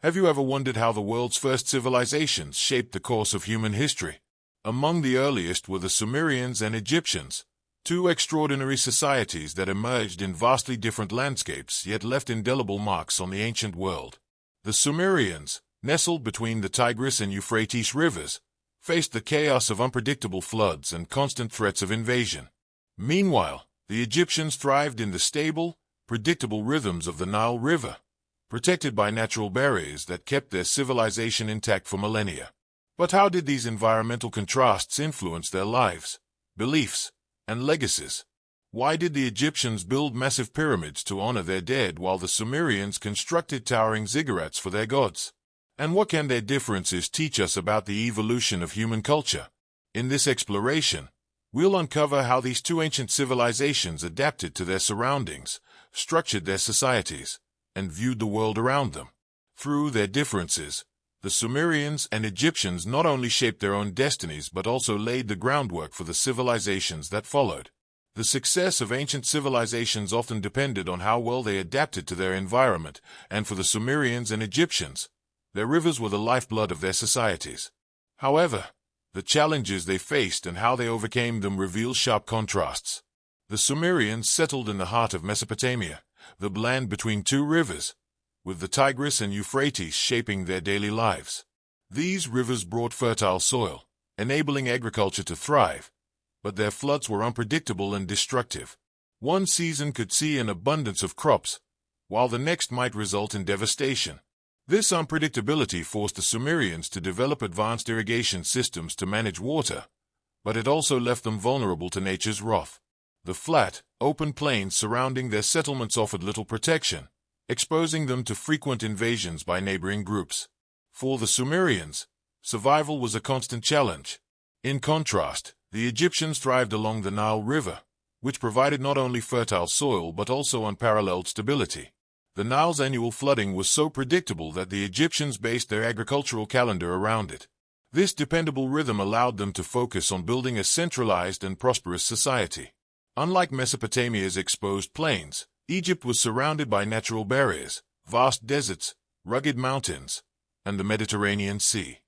Have you ever wondered how the world's first civilizations shaped the course of human history? Among the earliest were the Sumerians and Egyptians, two extraordinary societies that emerged in vastly different landscapes yet left indelible marks on the ancient world. The Sumerians, nestled between the Tigris and Euphrates rivers, faced the chaos of unpredictable floods and constant threats of invasion. Meanwhile, the Egyptians thrived in the stable, predictable rhythms of the Nile River, protected by natural barriers that kept their civilization intact for millennia. But how did these environmental contrasts influence their lives, beliefs, and legacies? Why did the Egyptians build massive pyramids to honor their dead while the Sumerians constructed towering ziggurats for their gods? And what can their differences teach us about the evolution of human culture? In this exploration, we'll uncover how these two ancient civilizations adapted to their surroundings, structured their societies, and viewed the world around them. Through their differences, the Sumerians and Egyptians not only shaped their own destinies but also laid the groundwork for the civilizations that followed. The success of ancient civilizations often depended on how well they adapted to their environment, and for the Sumerians and Egyptians, their rivers were the lifeblood of their societies. However, the challenges they faced and how they overcame them reveal sharp contrasts. The Sumerians settled in the heart of Mesopotamia, the land between two rivers, with the Tigris and Euphrates shaping their daily lives. These rivers brought fertile soil, enabling agriculture to thrive, but their floods were unpredictable and destructive. One season could see an abundance of crops, while the next might result in devastation. This unpredictability forced the Sumerians to develop advanced irrigation systems to manage water, but it also left them vulnerable to nature's wrath. The flat, open plains surrounding their settlements offered little protection, exposing them to frequent invasions by neighboring groups. For the Sumerians, survival was a constant challenge. In contrast, the Egyptians thrived along the Nile River, which provided not only fertile soil but also unparalleled stability. The Nile's annual flooding was so predictable that the Egyptians based their agricultural calendar around it. This dependable rhythm allowed them to focus on building a centralized and prosperous society. Unlike Mesopotamia's exposed plains, Egypt was surrounded by natural barriers, vast deserts, rugged mountains, and the Mediterranean Sea.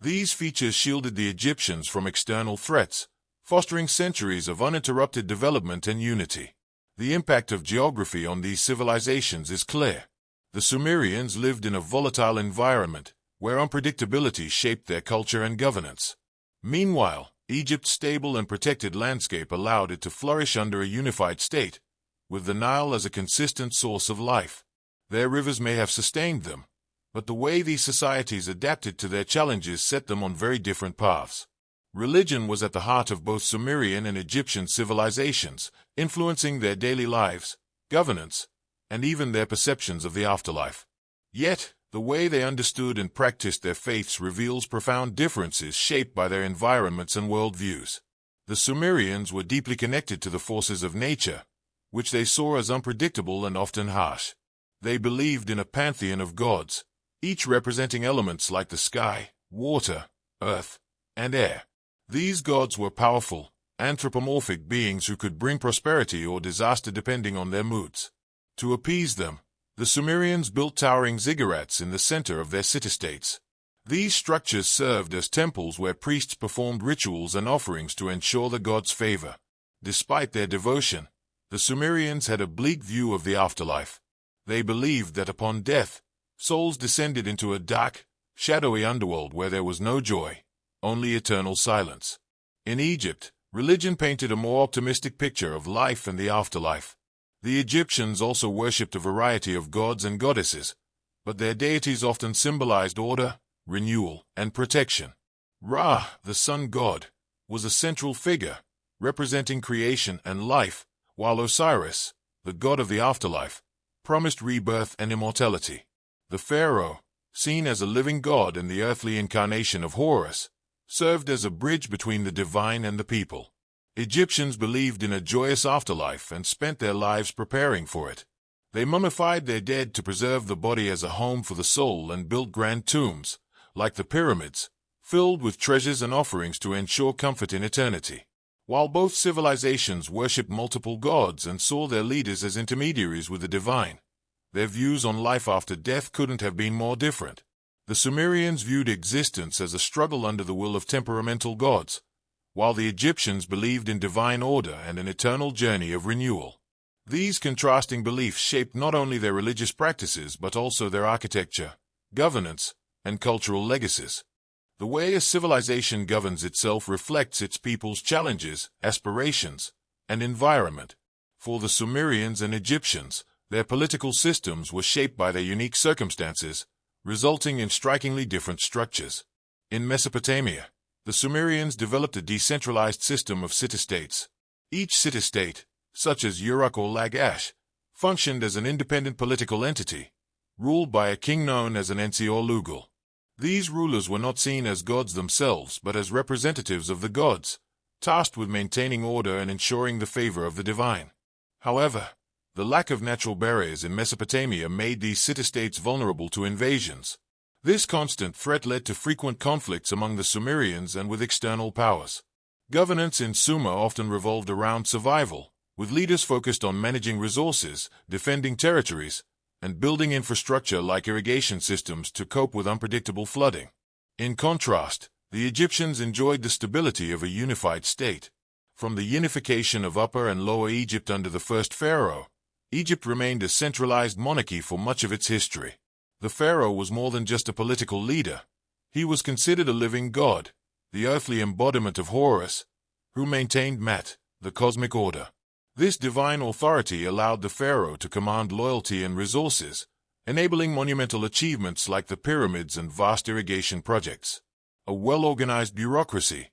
These features shielded the Egyptians from external threats, fostering centuries of uninterrupted development and unity. The impact of geography on these civilizations is clear. The Sumerians lived in a volatile environment, where unpredictability shaped their culture and governance. Meanwhile, Egypt's stable and protected landscape allowed it to flourish under a unified state, with the Nile as a consistent source of life. Their rivers may have sustained them, but the way these societies adapted to their challenges set them on very different paths. Religion was at the heart of both Sumerian and Egyptian civilizations, influencing their daily lives, governance, and even their perceptions of the afterlife. Yet, the way they understood and practiced their faiths reveals profound differences shaped by their environments and worldviews. The Sumerians were deeply connected to the forces of nature, which they saw as unpredictable and often harsh. They believed in a pantheon of gods, each representing elements like the sky, water, earth, and air. These gods were powerful, anthropomorphic beings who could bring prosperity or disaster depending on their moods. To appease them, the Sumerians built towering ziggurats in the center of their city-states. These structures served as temples where priests performed rituals and offerings to ensure the gods' favor. Despite their devotion, the Sumerians had a bleak view of the afterlife. They believed that upon death, souls descended into a dark, shadowy underworld where there was no joy, only eternal silence. In Egypt, religion painted a more optimistic picture of life and the afterlife. The Egyptians also worshipped a variety of gods and goddesses, but their deities often symbolized order, renewal, and protection. Ra, the sun god, was a central figure, representing creation and life, while Osiris, the god of the afterlife, promised rebirth and immortality. The pharaoh, seen as a living god and the earthly incarnation of Horus, served as a bridge between the divine and the people. Egyptians believed in a joyous afterlife and spent their lives preparing for it. They mummified their dead to preserve the body as a home for the soul and built grand tombs, like the pyramids, filled with treasures and offerings to ensure comfort in eternity. While both civilizations worshipped multiple gods and saw their leaders as intermediaries with the divine, their views on life after death couldn't have been more different. The Sumerians viewed existence as a struggle under the will of temperamental gods, while the Egyptians believed in divine order and an eternal journey of renewal. These contrasting beliefs shaped not only their religious practices but also their architecture, governance, and cultural legacies. The way a civilization governs itself reflects its people's challenges, aspirations, and environment. For the Sumerians and Egyptians, their political systems were shaped by their unique circumstances, resulting in strikingly different structures. In Mesopotamia, the Sumerians developed a decentralized system of city-states. Each city-state, such as Uruk or Lagash, functioned as an independent political entity, ruled by a king known as an Ensi or Lugal. These rulers were not seen as gods themselves but as representatives of the gods, tasked with maintaining order and ensuring the favor of the divine. However, the lack of natural barriers in Mesopotamia made these city-states vulnerable to invasions. This constant threat led to frequent conflicts among the Sumerians and with external powers. Governance in Sumer often revolved around survival, with leaders focused on managing resources, defending territories, and building infrastructure like irrigation systems to cope with unpredictable flooding. In contrast, the Egyptians enjoyed the stability of a unified state. From the unification of Upper and Lower Egypt under the first pharaoh, Egypt remained a centralized monarchy for much of its history. The pharaoh was more than just a political leader. He was considered a living god, the earthly embodiment of Horus, who maintained Mat, the cosmic order. This divine authority allowed the pharaoh to command loyalty and resources, enabling monumental achievements like the pyramids and vast irrigation projects. A well-organized bureaucracy,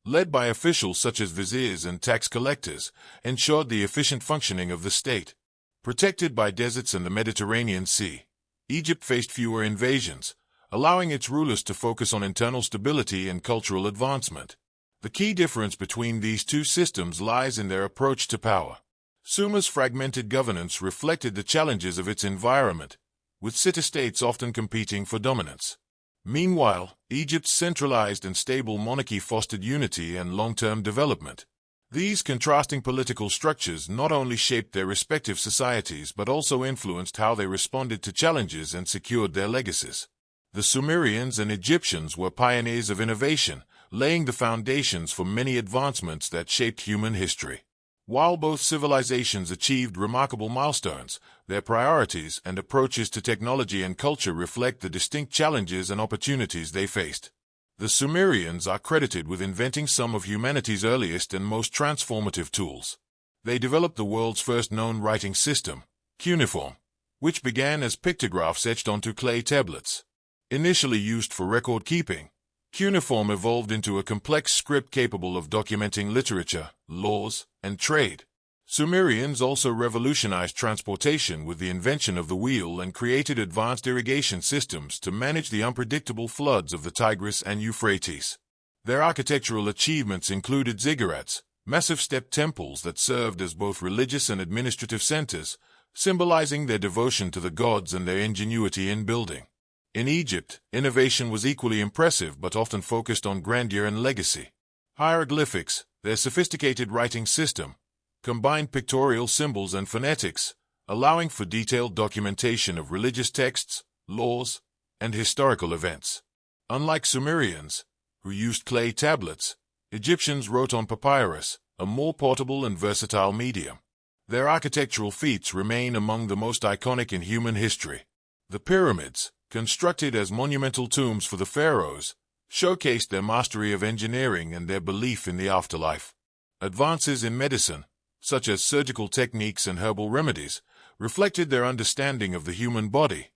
led by officials such as viziers and tax collectors, ensured the efficient functioning of the state. Protected by deserts and the Mediterranean Sea, Egypt faced fewer invasions, allowing its rulers to focus on internal stability and cultural advancement. The key difference between these two systems lies in their approach to power. Sumer's fragmented governance reflected the challenges of its environment, with city-states often competing for dominance. Meanwhile, Egypt's centralized and stable monarchy fostered unity and long-term development. These contrasting political structures not only shaped their respective societies but also influenced how they responded to challenges and secured their legacies. The Sumerians and Egyptians were pioneers of innovation, laying the foundations for many advancements that shaped human history. While both civilizations achieved remarkable milestones, their priorities and approaches to technology and culture reflect the distinct challenges and opportunities they faced. The Sumerians are credited with inventing some of humanity's earliest and most transformative tools. They developed the world's first known writing system, cuneiform, which began as pictographs etched onto clay tablets. Initially used for record-keeping, cuneiform evolved into a complex script capable of documenting literature, laws, and trade. Sumerians also revolutionized transportation with the invention of the wheel and created advanced irrigation systems to manage the unpredictable floods of the Tigris and Euphrates. Their architectural achievements included ziggurats, massive step temples that served as both religious and administrative centers, symbolizing their devotion to the gods and their ingenuity in building. In Egypt, innovation was equally impressive but often focused on grandeur and legacy. Hieroglyphics, their sophisticated writing system, combined pictorial symbols and phonetics, allowing for detailed documentation of religious texts, laws, and historical events. Unlike Sumerians, who used clay tablets, Egyptians wrote on papyrus, a more portable and versatile medium. Their architectural feats remain among the most iconic in human history. The pyramids, constructed as monumental tombs for the pharaohs, showcased their mastery of engineering and their belief in the afterlife. Advances in medicine, such as surgical techniques and herbal remedies, reflected their understanding of the human body,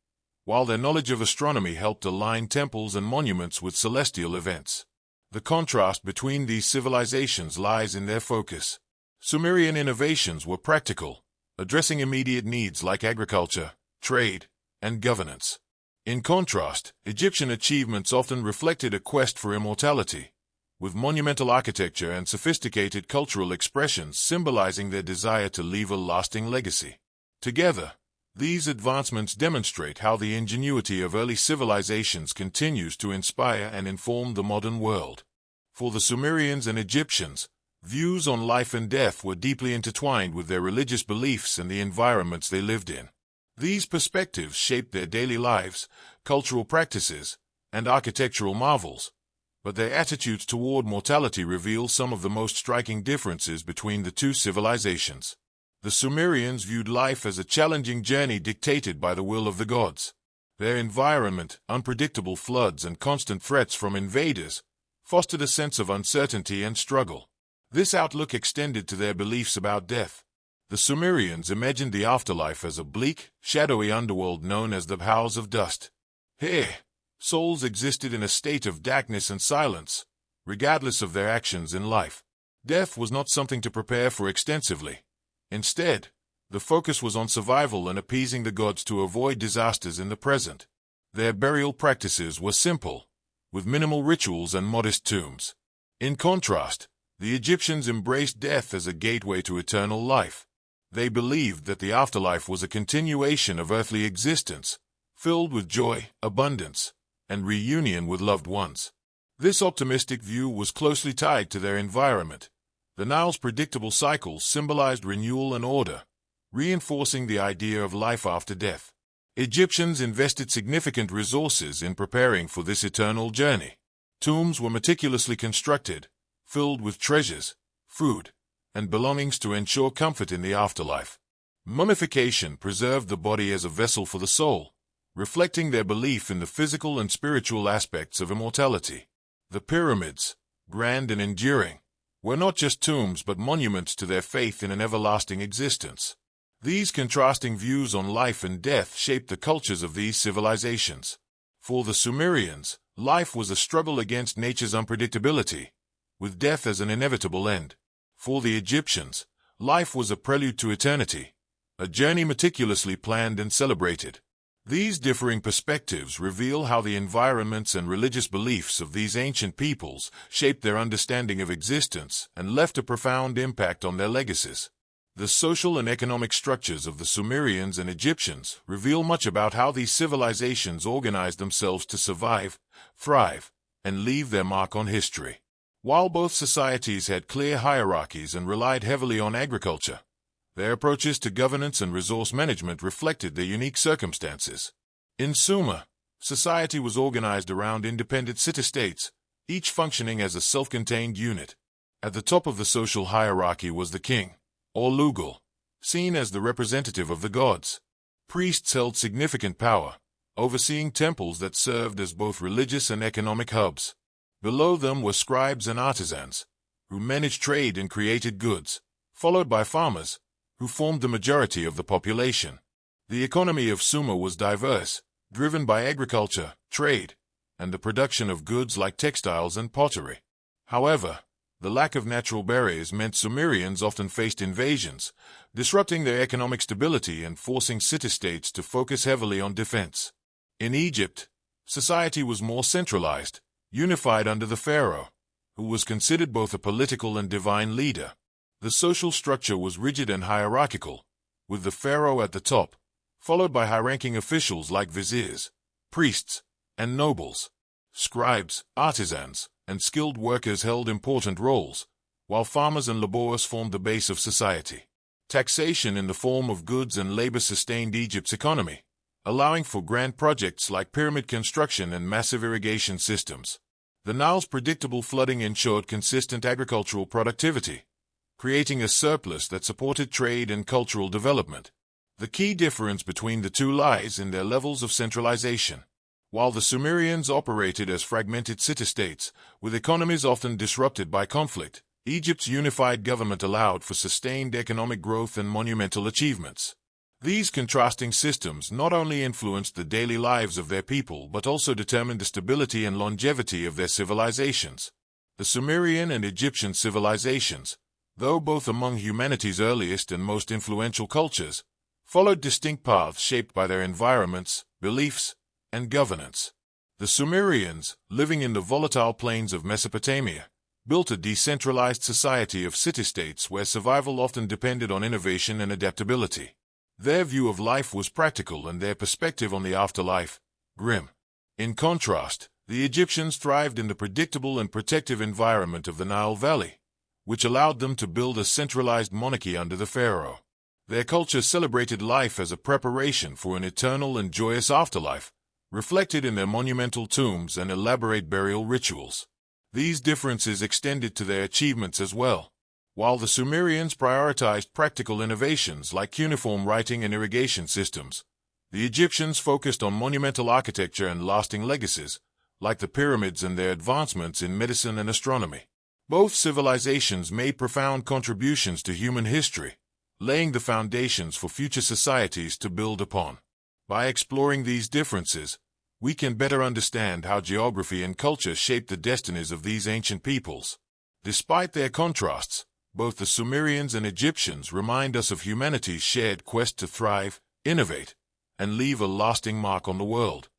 while their knowledge of astronomy helped align temples and monuments with celestial events. The contrast between these civilizations lies in their focus. Sumerian innovations were practical, addressing immediate needs like agriculture, trade, and governance. In contrast, Egyptian achievements often reflected a quest for immortality, with monumental architecture and sophisticated cultural expressions symbolizing their desire to leave a lasting legacy. Together, these advancements demonstrate how the ingenuity of early civilizations continues to inspire and inform the modern world. For the Sumerians and Egyptians, views on life and death were deeply intertwined with their religious beliefs and the environments they lived in. These perspectives shaped their daily lives, cultural practices, and architectural marvels, but their attitudes toward mortality reveal some of the most striking differences between the two civilizations. The Sumerians viewed life as a challenging journey dictated by the will of the gods. Their environment, unpredictable floods and constant threats from invaders, fostered a sense of uncertainty and struggle. This outlook extended to their beliefs about death. The Sumerians imagined the afterlife as a bleak, shadowy underworld known as the House of Dust. Here, souls existed in a state of darkness and silence, regardless of their actions in life. Death was not something to prepare for extensively. Instead, the focus was on survival and appeasing the gods to avoid disasters in the present. Their burial practices were simple, with minimal rituals and modest tombs. In contrast, the Egyptians embraced death as a gateway to eternal life. They believed that the afterlife was a continuation of earthly existence, filled with joy, abundance, and reunion with loved ones. This optimistic view was closely tied to their environment. The Nile's predictable cycles symbolized renewal and order, reinforcing the idea of life after death. Egyptians invested significant resources in preparing for this eternal journey. Tombs were meticulously constructed, filled with treasures, food, and belongings to ensure comfort in the afterlife. Mummification preserved the body as a vessel for the soul, reflecting their belief in the physical and spiritual aspects of immortality. The pyramids, grand and enduring, were not just tombs but monuments to their faith in an everlasting existence. These contrasting views on life and death shaped the cultures of these civilizations. For the Sumerians, life was a struggle against nature's unpredictability, with death as an inevitable end. For the Egyptians, life was a prelude to eternity, a journey meticulously planned and celebrated. These differing perspectives reveal how the environments and religious beliefs of these ancient peoples shaped their understanding of existence and left a profound impact on their legacies. The social and economic structures of the Sumerians and Egyptians reveal much about how these civilizations organized themselves to survive, thrive, and leave their mark on history. While both societies had clear hierarchies and relied heavily on agriculture, their approaches to governance and resource management reflected their unique circumstances. In Sumer, society was organized around independent city-states, each functioning as a self-contained unit. At the top of the social hierarchy was the king, or Lugal, seen as the representative of the gods. Priests held significant power, overseeing temples that served as both religious and economic hubs. Below them were scribes and artisans, who managed trade and created goods, followed by farmers, who formed the majority of the population. The economy of Sumer was diverse, driven by agriculture, trade, and the production of goods like textiles and pottery. However, the lack of natural barriers meant Sumerians often faced invasions, disrupting their economic stability and forcing city-states to focus heavily on defense. In Egypt, society was more centralized, unified under the pharaoh, who was considered both a political and divine leader. The social structure was rigid and hierarchical, with the pharaoh at the top, followed by high-ranking officials like viziers, priests, and nobles. Scribes, artisans, and skilled workers held important roles, while farmers and laborers formed the base of society. Taxation in the form of goods and labor sustained Egypt's economy, allowing for grand projects like pyramid construction and massive irrigation systems. The Nile's predictable flooding ensured consistent agricultural productivity, creating a surplus that supported trade and cultural development. The key difference between the two lies in their levels of centralization. While the Sumerians operated as fragmented city-states, with economies often disrupted by conflict, Egypt's unified government allowed for sustained economic growth and monumental achievements. These contrasting systems not only influenced the daily lives of their people but also determined the stability and longevity of their civilizations. The Sumerian and Egyptian civilizations, though both among humanity's earliest and most influential cultures, followed distinct paths shaped by their environments, beliefs, and governance. The Sumerians, living in the volatile plains of Mesopotamia, built a decentralized society of city-states where survival often depended on innovation and adaptability. Their view of life was practical and their perspective on the afterlife, grim. In contrast, the Egyptians thrived in the predictable and protective environment of the Nile Valley, which allowed them to build a centralized monarchy under the pharaoh. Their culture celebrated life as a preparation for an eternal and joyous afterlife, reflected in their monumental tombs and elaborate burial rituals. These differences extended to their achievements as well. While the Sumerians prioritized practical innovations like cuneiform writing and irrigation systems, the Egyptians focused on monumental architecture and lasting legacies, like the pyramids and their advancements in medicine and astronomy. Both civilizations made profound contributions to human history, laying the foundations for future societies to build upon. By exploring these differences, we can better understand how geography and culture shaped the destinies of these ancient peoples. Despite their contrasts, both the Sumerians and Egyptians remind us of humanity's shared quest to thrive, innovate, and leave a lasting mark on the world.